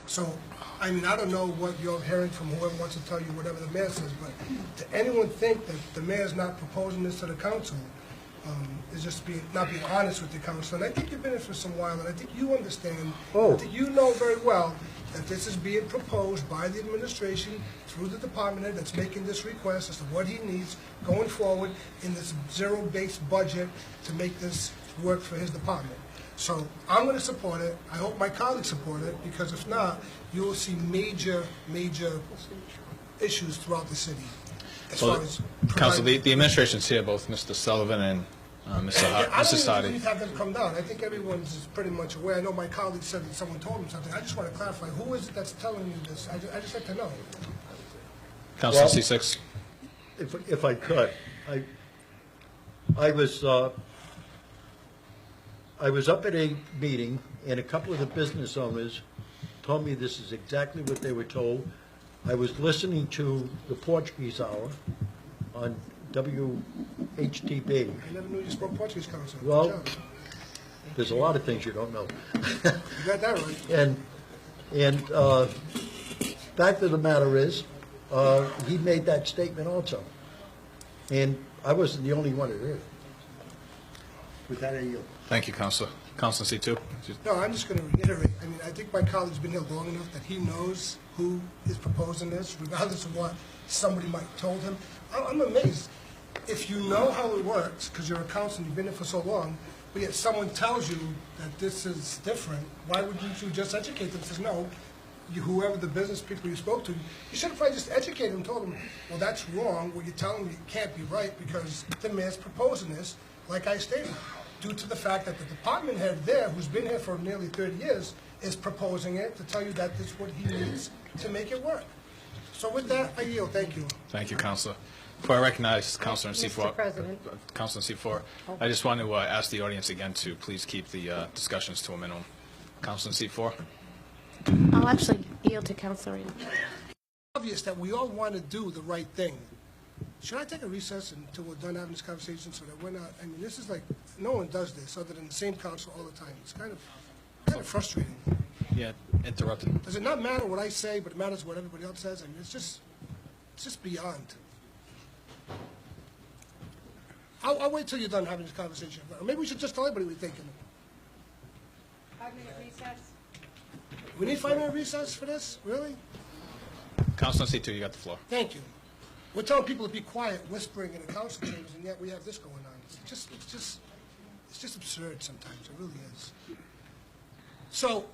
So, I mean, I don't know what you're hearing from whoever wants to tell you whatever the mayor says, but to anyone think that the mayor's not proposing this to the council is just not being honest with the council. And I think you've been in for some while, and I think you understand, that you know very well that this is being proposed by the administration through the department head that's making this request as to what he needs going forward in this zero-based budget to make this work for his department. So I'm going to support it. I hope my colleagues support it, because if not, you will see major, major issues throughout the city. As far as Council, the administration's here, both Mr. Sullivan and Mr. I don't Sadi. even have them come down. I think everyone's pretty much aware. I know my colleague said that someone told him something. I just want to clarify, who is it that's telling you this? I just like to know. Councilor C6. If I could, I was up at a meeting, and a couple of the business owners told me this is exactly what they were told. I was listening to the Portuguese hour on WHTB. I never knew you spoke Portuguese, Council. Well, there's a lot of things you don't know. You got that right. And fact of the matter is, he made that statement also. And I wasn't the only one who heard it. With that, I yield. Thank you, Councilor. Councilor C2. No, I'm just going to reiterate. I mean, I think my colleague's been here long enough that he knows who is proposing this, regardless of what somebody might have told him. I'm amazed. If you know how it works, because you're a council and you've been there for so long, but yet someone tells you that this is different, why wouldn't you just educate them? Says, no, whoever the business people you spoke to, you should have probably just educated them and told them, well, that's wrong. What you're telling me can't be right, because the mayor's proposing this, like I stated, due to the fact that the department head there, who's been here for nearly 30 years, is proposing it to tell you that this is what he needs to make it work. So with that, I yield. Thank you. Thank you, Councilor. Before I recognize Councilor in C4, Mr. President. Councilor in C4, I just want to ask the audience again to please keep the discussions to a minimum. Councilor in C4. I'll actually yield to Councilor. Obvious that we all want to do the right thing. Should I take a recess until we're done having this conversation so that we're not, I mean, this is like, no one does this other than the same council all the time. It's kind of frustrating. Yeah, interrupted. Does it not matter what I say, but it matters what everybody else says? I mean, it's just beyond. I'll wait till you're done having this conversation. Or maybe we should just tell everybody what we're thinking. 5-minute recess. We need 5-minute recess for this? Really? Councilor in C2, you got the floor. Thank you. We're telling people to be quiet, whispering in the council chambers, and yet we have this going on. It's just absurd sometimes. It really is. So